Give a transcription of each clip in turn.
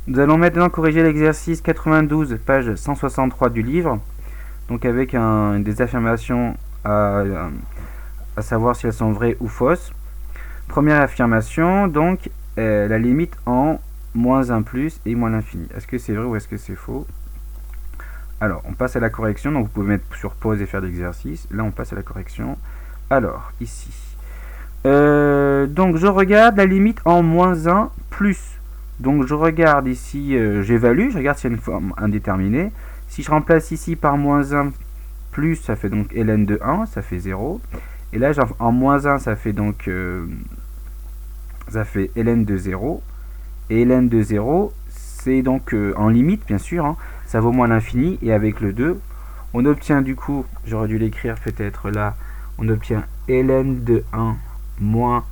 Nous allons maintenant corriger l'exercice 92, page 163 du livre, donc avec des affirmations à savoir si elles sont vraies ou fausses. Première affirmation, donc la limite en moins 1 plus et moins l'infini. Est-ce que c'est vrai ou est-ce que c'est faux? Alors, on passe à la correction, donc vous pouvez mettre sur pause et faire l'exercice. Là, on passe à la correction. Alors, ici. Donc, je regarde la limite en moins 1 plus. Donc, je regarde ici, j'évalue, je regarde s'il y a une forme indéterminée. Si je remplace ici par moins 1 plus, ça fait donc ln de 1, ça fait 0. Et là, en moins 1, ça fait donc ça fait ln de 0. Et ln de 0, c'est donc en limite, bien sûr, hein, ça vaut moins l'infini. Et avec le 2, on obtient du coup, j'aurais dû l'écrire peut-être là, on obtient ln de 1 moins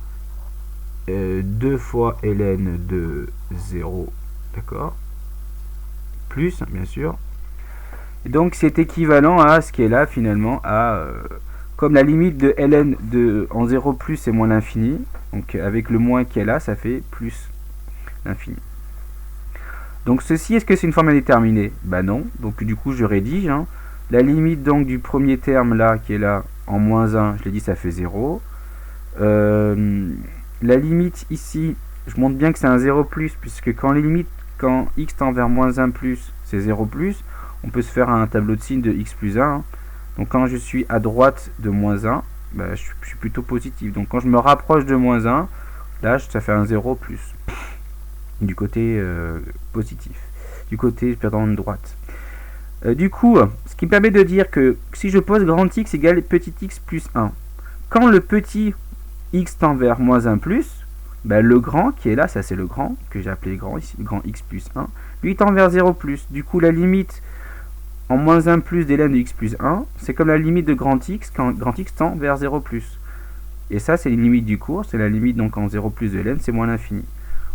2 fois ln de 0, d'accord, plus, bien sûr. Et donc c'est équivalent à ce qui est là finalement, à comme la limite de ln en 0 plus c'est moins l'infini, donc avec le moins qui est là, ça fait plus l'infini. Donc ceci, est-ce que c'est une forme indéterminée? Bah non, donc du coup je rédige, hein. La limite donc du premier terme là, qui est là, en moins 1, je l'ai dit, ça fait 0. La limite ici, je montre bien que c'est un 0 plus, puisque quand x tend vers moins 1 plus, c'est 0 plus, on peut se faire un tableau de signes de x plus 1. Hein. Donc quand je suis à droite de moins 1, bah, je suis plutôt positif. Donc quand je me rapproche de moins 1, là ça fait un 0 plus. Du côté positif. Du côté, pardon, de droite. Du coup, ce qui me permet de dire que si je pose grand x égale petit x plus 1, quand le petit x tend vers moins 1 plus, bah, le grand qui est là, ça c'est le grand, que j'ai appelé grand ici, le grand x plus 1, lui tend vers 0 plus. Du coup, la limite en moins 1 plus de ln de x plus 1, c'est comme la limite de grand x quand grand x tend vers 0 plus. Et ça, c'est les limites du cours, c'est la limite donc en 0 plus de ln, c'est moins l'infini.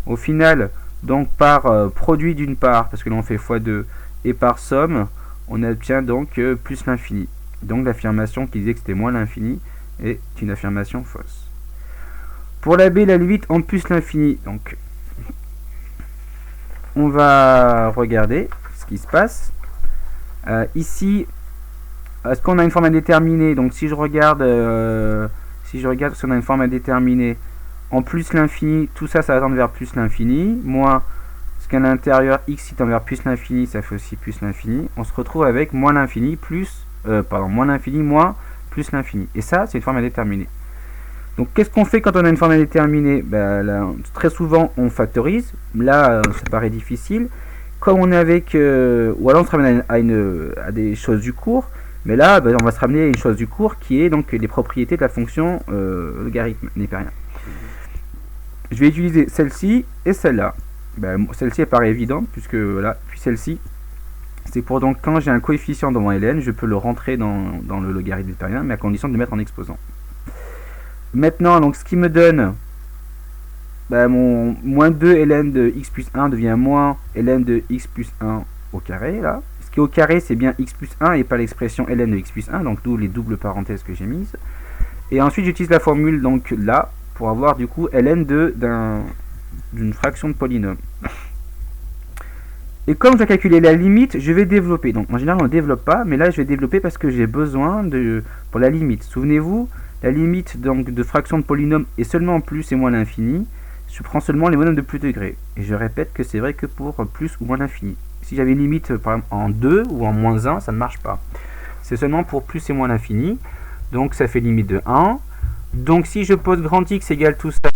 Au final, donc par produit d'une part, parce que l'on fait x2, et par somme, on obtient donc plus l'infini. Donc l'affirmation qui disait que c'était moins l'infini est une affirmation fausse. Pour la b, la limite en plus l'infini, donc on va regarder ce qui se passe. Ici, est-ce qu'on a une forme indéterminée? Donc si je regarde si on a une forme indéterminée, en plus l'infini, tout ça, ça va tendre vers plus l'infini, moins ce qu'à l'intérieur, x qui tend vers plus l'infini, ça fait aussi plus l'infini. On se retrouve avec moins l'infini plus, moins l'infini moins plus l'infini. Et ça, c'est une forme indéterminée. Donc qu'est-ce qu'on fait quand on a une forme indéterminée? Ben, là, très souvent, on factorise. Là, ça paraît difficile. Comme on est avec... ou alors on se ramène à des choses du cours. Mais là, ben, on va se ramener à une chose du cours qui est donc les propriétés de la fonction logarithme népérien. Je vais utiliser celle-ci et celle-là. Ben, celle-ci elle paraît évidente puisque voilà, puis celle-ci, c'est pour donc quand j'ai un coefficient dans mon ln, je peux le rentrer dans le logarithme népérien, mais à condition de le mettre en exposant. Maintenant, donc ce qui me donne ben, mon moins 2 ln de x plus 1 devient moins ln de x plus 1 au carré, là. Ce qui est au carré, c'est bien x plus 1 et pas l'expression ln de x plus 1, donc d'où les doubles parenthèses que j'ai mises. Et ensuite, j'utilise la formule donc là pour avoir du coup ln d'une fraction de polynôme. Et comme je dois calculer la limite, je vais développer. Donc en général on ne développe pas, mais là je vais développer parce que j'ai besoin pour la limite. Souvenez-vous, la limite donc de fraction de polynôme est seulement en plus et moins l'infini. Je prends seulement les monômes de plus degré. Et je répète que c'est vrai que pour plus ou moins l'infini. Si j'avais une limite par exemple en 2 ou en moins 1, ça ne marche pas. C'est seulement pour plus et moins l'infini. Donc ça fait limite de 1. Donc si je pose grand x égale tout ça,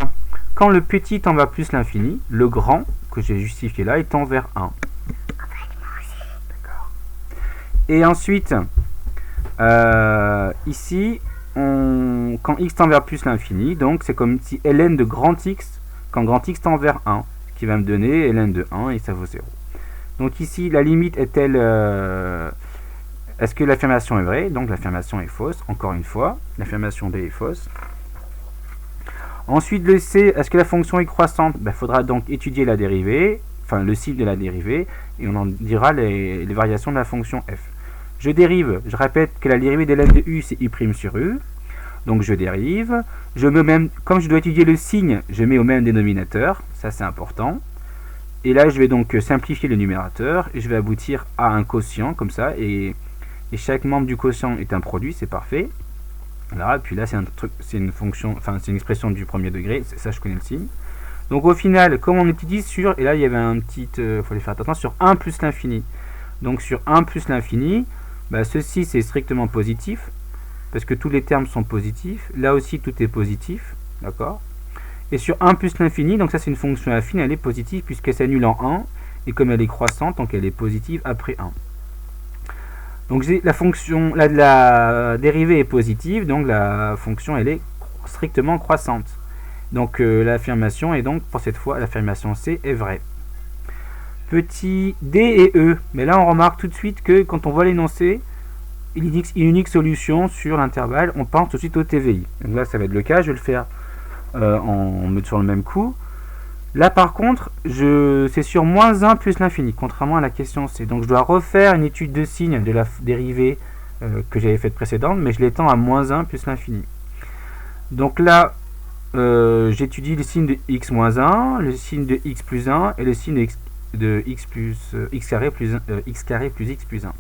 quand le petit tend vers plus l'infini, le grand, que j'ai justifié là, il tend vers 1. Et ensuite, ici, quand x tend vers plus l'infini, donc c'est comme si ln de grand x, quand grand x tend vers 1, qui va me donner ln de 1 et ça vaut 0. Donc ici, la limite est-elle... est-ce que l'affirmation est vraie? Donc l'affirmation est fausse, encore une fois. L'affirmation B est fausse. Ensuite, le C, est-ce que la fonction est croissante? Il faudra donc étudier la dérivée, enfin le cycle de la dérivée, et on en dira les variations de la fonction f. Je dérive, je répète que la dérivée de ln de u, c'est u' sur u. Donc je dérive. Je mets même, comme je dois étudier le signe, je mets au même dénominateur, ça c'est important. Et là, je vais donc simplifier le numérateur et je vais aboutir à un quotient comme ça. Et chaque membre du quotient est un produit, c'est parfait. Là, puis là, c'est une fonction, enfin, c'est une expression du premier degré. Ça, je connais le signe. Donc au final, comme on utilise sur, et là, il y avait un petit, fallait faire attention, sur 1 plus l'infini. Donc sur 1 plus l'infini, bah, ceci c'est strictement positif, parce que tous les termes sont positifs. Là aussi, tout est positif, d'accord. Et sur 1 plus l'infini, donc ça c'est une fonction affine, elle est positive puisqu'elle s'annule en 1, et comme elle est croissante, donc elle est positive après 1. Donc la fonction, la dérivée est positive, donc la fonction elle est strictement croissante. Donc l'affirmation est donc, pour cette fois, l'affirmation C est vraie. Petit D et E, mais là on remarque tout de suite que quand on voit l'énoncé, une unique solution sur l'intervalle, on pense tout de suite au TVI. Donc là ça va être le cas, je vais le faire sur le même coup. Là par contre, c'est sur moins 1 plus l'infini, contrairement à la question C. Donc je dois refaire une étude de signe de la dérivée que j'avais faite précédente, mais je l'étends à moins 1 plus l'infini. Donc là, j'étudie le signe de x moins 1, le signe de x plus 1 et le signe de x carré plus x plus 1.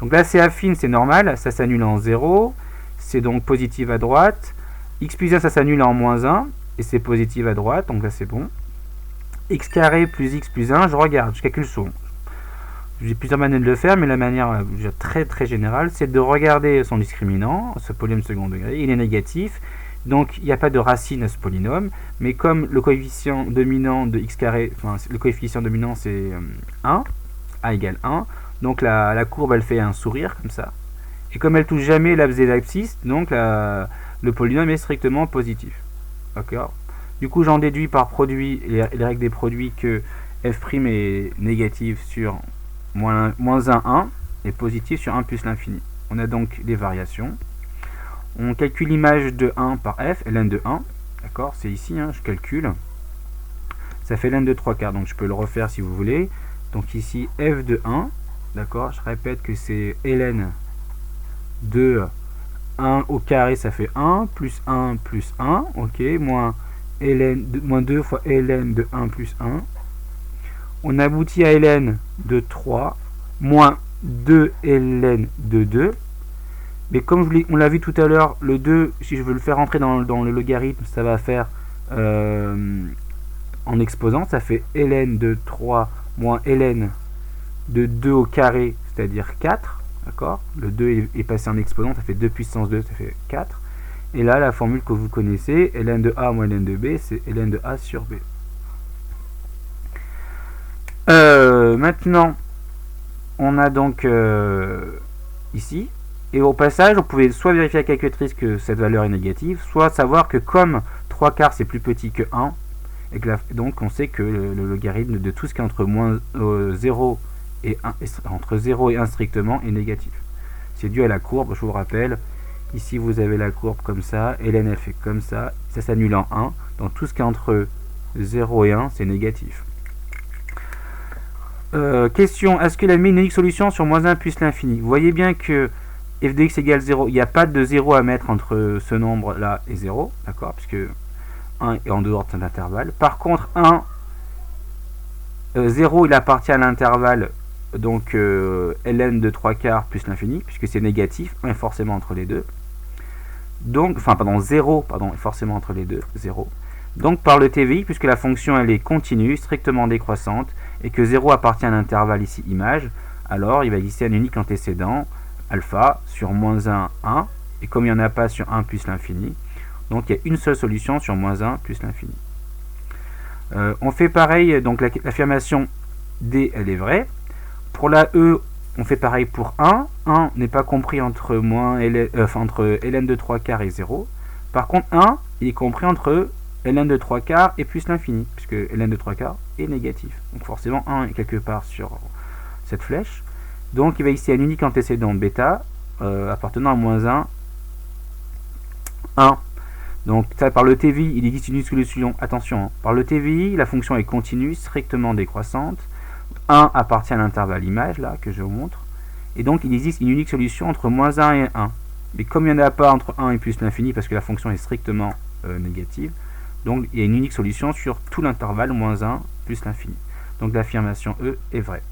Donc là c'est affine, c'est normal, ça s'annule en 0, c'est donc positif à droite. X plus 1 ça s'annule en moins 1 et c'est positif à droite, donc là c'est bon. X carré plus x plus 1, je regarde, je calcule son. J'ai plusieurs manières de le faire, mais la manière très très générale, c'est de regarder son discriminant, ce polynôme second degré, il est négatif, donc il n'y a pas de racine à ce polynôme, mais comme le coefficient dominant de x carré, enfin le coefficient dominant c'est 1, a égale 1, donc la courbe elle fait un sourire comme ça, et comme elle touche jamais l'abscisse et l'abscisse, donc le polynôme est strictement positif. D'accord. Du coup j'en déduis par produit, les règles des produits, que f' est négatif sur moins 1, 1 et positif sur 1 plus l'infini. On a donc des variations. On calcule l'image de 1 par f, ln de 1. D'accord, c'est ici, je calcule. Ça fait ln de 3 quarts, donc je peux le refaire si vous voulez. Donc ici, f de 1. D'accord, je répète que c'est ln de 1 au carré, ça fait 1, plus 1 plus 1, ok, moins 2 fois ln de 1 plus 1. On aboutit à ln de 3, moins 2 ln de 2. Mais comme on l'a vu tout à l'heure, le 2, si je veux le faire rentrer dans le logarithme, ça va faire en exposant, ça fait ln de 3 moins ln de 2 au carré, c'est-à-dire 4. D'accord, le 2 est passé en exposant, ça fait 2 puissance 2, ça fait 4. Et là, la formule que vous connaissez, ln de a moins ln de b, c'est ln de a sur b. Maintenant, on a donc ici, et au passage, on pouvait soit vérifier à la calculatrice que cette valeur est négative, soit savoir que comme 3 quarts c'est plus petit que 1, et que donc on sait que le logarithme de tout ce qui est entre 0 et 1, entre 0 et 1 strictement, est négatif. C'est dû à la courbe, je vous rappelle. Ici vous avez la courbe comme ça, ln elle fait comme ça s'annule en 1, donc tout ce qui est entre 0 et 1 c'est négatif. Question, est-ce qu'il a mis une unique solution sur moins 1 plus l'infini? Vous voyez bien que f de x égale 0, il n'y a pas de 0 à mettre entre ce nombre là et 0, d'accord, puisque 1 est en dehors de cet intervalle. Par contre 0 il appartient à l'intervalle, donc ln de 3 quarts plus l'infini, puisque c'est négatif, 1 est forcément entre les deux. Donc, 0 est forcément entre les deux, 0. Donc par le TVI, puisque la fonction elle est continue, strictement décroissante, et que 0 appartient à l'intervalle ici image, alors il va exister un unique antécédent, alpha, sur moins 1, 1, et comme il n'y en a pas sur 1 plus l'infini, donc il y a une seule solution sur moins 1 plus l'infini. On fait pareil, donc l'affirmation D elle est vraie. Pour la E, on fait pareil pour 1. 1 n'est pas compris entre ln de 3 quarts et 0. Par contre 1, il est compris entre ln de 3 quarts et plus l'infini, puisque ln de 3 quarts est négatif. Donc forcément 1 est quelque part sur cette flèche. Donc il va ici un unique antécédent bêta appartenant à moins 1, 1. Donc ça, par le TVI, il existe une solution, attention, par le TVI, la fonction est continue, strictement décroissante. 1 appartient à l'intervalle image, là, que je vous montre. Et donc il existe une unique solution entre moins 1 et 1. Mais comme il n'y en a pas entre 1 et plus l'infini, parce que la fonction est strictement négative, donc il y a une unique solution sur tout l'intervalle moins 1 plus l'infini. Donc l'affirmation E est vraie.